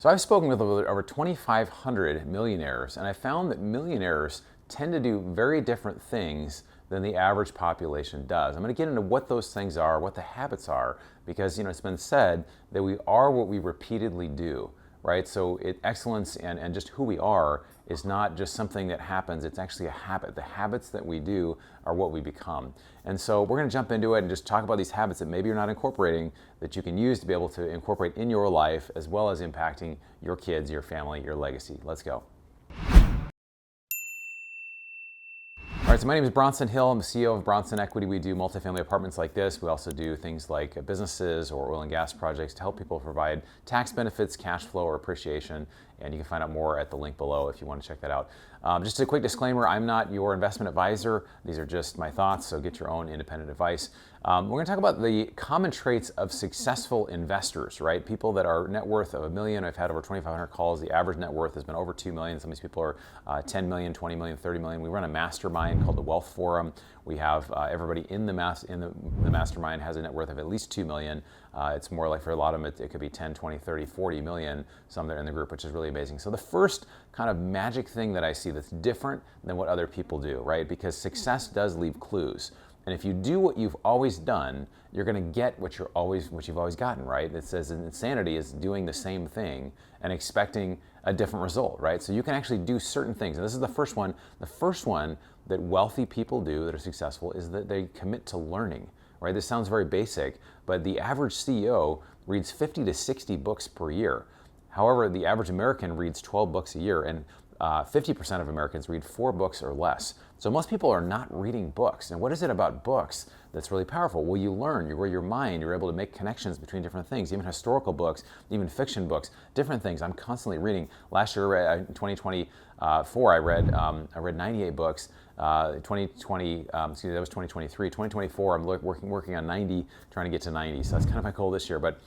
So I've spoken with over 2,500 millionaires, and I found that millionaires tend to do very different things than the average population does. I'm going to get into what those things are, what the habits are, because it's been said that we are what we repeatedly do, right? So excellence and just who we are is not just something that happens, it's actually a habit. The habits that we do are what we become. And so we're going to jump into it and just talk about these habits that maybe you're not incorporating that you can use to be able to incorporate in your life as well as impacting your kids, your family, your legacy. Let's go. All right, so my name is Bronson Hill. I'm the CEO of Bronson Equity. We do multifamily apartments like this. We also do things like businesses or oil and gas projects to help people provide tax benefits, cash flow, or appreciation. And you can find out more at the link below if you want to check that out. Just a quick disclaimer, I'm not your investment advisor. These are just my thoughts, so get your own independent advice. We're going to talk about the common traits of successful investors, right? People that are net worth of $1 million. I've had over 2,500 calls. The average net worth has been over $2 million. Some of these people are 10 million, 20 million, 30 million. We run a mastermind called the Wealth Forum. We have everybody in the mastermind has a net worth of at least 2 million. It's more like for a lot of them, it could be 10, 20, 30, 40 million, some that are in the group, which is really amazing. So the first kind of magic thing that I see that's different than what other people do, right? Because success does leave clues. And if you do what you've always done, you're going to get what you've always gotten, right? It says insanity is doing the same thing and expecting a different result, right? So you can actually do certain things. And this is the first one. The first one that wealthy people do that are successful is that they commit to learning, right? This sounds very basic, but the average CEO reads 50 to 60 books per year. However, the average American reads 12 books a year, and 50% of Americans read 4 books or less. So most people are not reading books. And what is it about books that's really powerful? Well, you learn, you grow your mind, you're able to make connections between different things, even historical books, even fiction books, different things. I'm constantly reading. Last year, in 2024, I read 98 books. 2020, that was 2023. 2024, I'm working on 90, trying to get to 90. So that's kind of my goal this year. But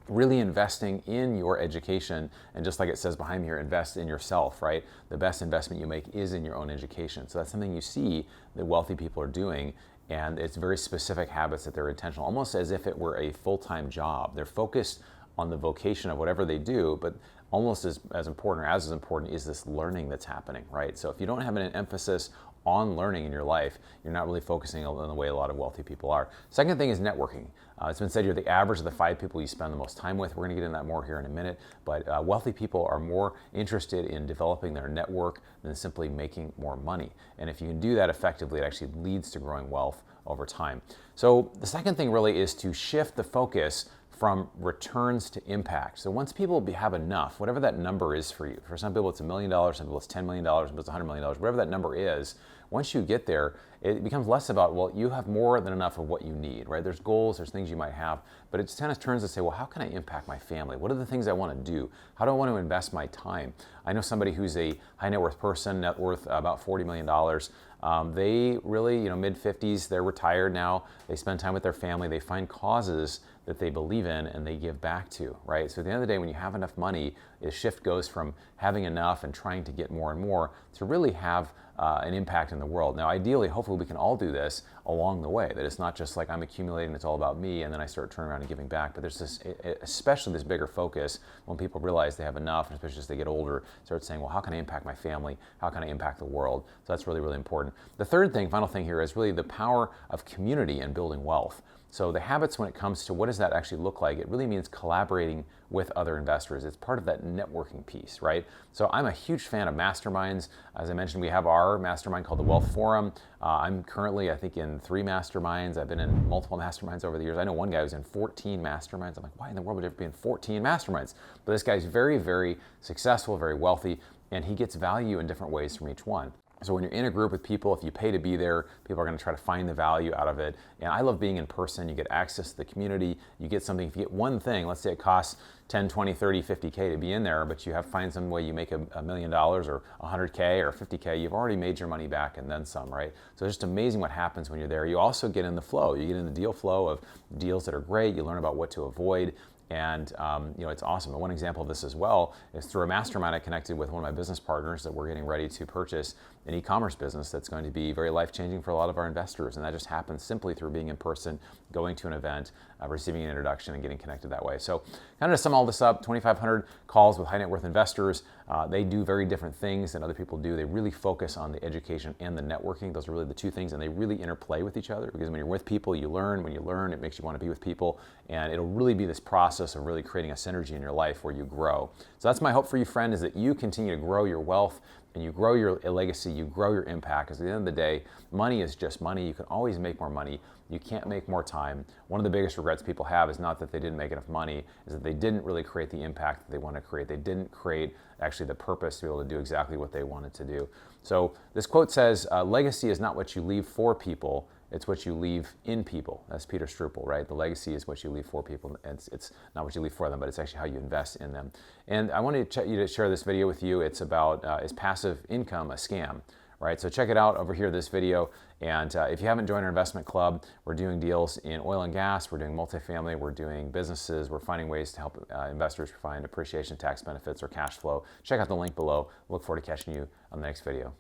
really investing in your education, and just like it says behind me here, invest in yourself, right? The best investment you make is in your own education. So that's something you see that wealthy people are doing, and it's very specific habits that they're intentional, almost as if it were a full-time job. They're focused on the vocation of whatever they do, but almost as important or as important is this learning that's happening, right? So if you don't have an emphasis on learning in your life, you're not really focusing on the way a lot of wealthy people are. Second thing is networking. It's been said you're the average of the 5 people you spend the most time with. We're going to get into that more here in a minute, but wealthy people are more interested in developing their network than simply making more money. And if you can do that effectively, it actually leads to growing wealth over time. So the second thing really is to shift the focus from returns to impact. So once people have enough, whatever that number is for you, for some people it's $1 million, some people it's $10 million, some people it's $100 million, whatever that number is, once you get there, it becomes less about, well, you have more than enough of what you need, right? There's goals, there's things you might have, but it kind of turns to say, well, how can I impact my family? What are the things I want to do? How do I want to invest my time? I know somebody who's a high net worth person, net worth about $40 million. They really, mid-50s, they're retired now. They spend time with their family. They find causes that they believe in and they give back to, right? So at the end of the day, when you have enough money, the shift goes from having enough and trying to get more and more to really have an impact in the world. Now, ideally, hopefully we can all do this along the way, that it's not just like I'm accumulating, it's all about me, and then I start turning around and giving back. But there's this, especially this bigger focus when people realize they have enough, especially as they get older, start saying, well, how can I impact my family? How can I impact the world? So that's really, really important. The third thing, final thing here, is really the power of community and building wealth. So the habits, when it comes to what does that actually look like, it really means collaborating with other investors. It's part of that networking piece, right? So I'm a huge fan of masterminds. As I mentioned, we have our mastermind called the Wealth Forum. I'm currently, I think, in 3 masterminds. I've been in multiple masterminds over the years. I know one guy who's in 14 masterminds. I'm like, why in the world would there be in 14 masterminds? But this guy's very, very successful, very wealthy, and he gets value in different ways from each one. So when you're in a group with people, if you pay to be there, people are going to try to find the value out of it. And I love being in person. You get access to the community. You get something. If you get one thing, let's say it costs 10, 20, 30, 50K to be in there, but you find some way you make $1 million or 100K or 50K, you've already made your money back and then some, right? So it's just amazing what happens when you're there. You also get in the flow. You get in the deal flow of deals that are great. You learn about what to avoid. And it's awesome. And one example of this as well is through a mastermind I connected with one of my business partners that we're getting ready to purchase an e-commerce business that's going to be very life-changing for a lot of our investors. And that just happens simply through being in person, going to an event, receiving an introduction and getting connected that way. So kind of to sum all this up, 2,500 calls with high net worth investors. They do very different things than other people do. They really focus on the education and the networking. Those are really the two things, and they really interplay with each other, because when you're with people, you learn. When you learn, it makes you want to be with people, and it'll really be this process of really creating a synergy in your life where you grow. So that's my hope for you, friend, is that you continue to grow your wealth and you grow your legacy, you grow your impact, because at the end of the day, money is just money. You can always make more money. You can't make more time. One of the biggest regrets people have is not that they didn't make enough money, is that they didn't really create the impact that they want to create. They didn't create actually the purpose to be able to do exactly what they wanted to do. So this quote says, legacy is not what you leave for people, it's what you leave in people. That's Peter Struple, right? The legacy is what you leave for people. It's not what you leave for them, but it's actually how you invest in them. And I wanted you to share this video with you. It's about, is passive income a scam? Right, so check it out over here, this video. And if you haven't joined our investment club, we're doing deals in oil and gas, we're doing multifamily, we're doing businesses, we're finding ways to help investors find appreciation tax benefits or cash flow. Check out the link below. Look forward to catching you on the next video.